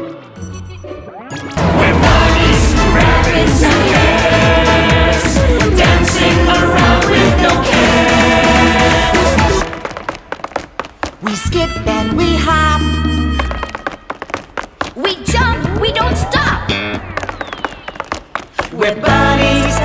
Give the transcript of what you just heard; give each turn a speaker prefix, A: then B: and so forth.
A: We're bunnies, rabbits, and hares, dancing around with no cares.
B: We skip and we hop.
C: We jump, we don't stop.
B: We're bunnies,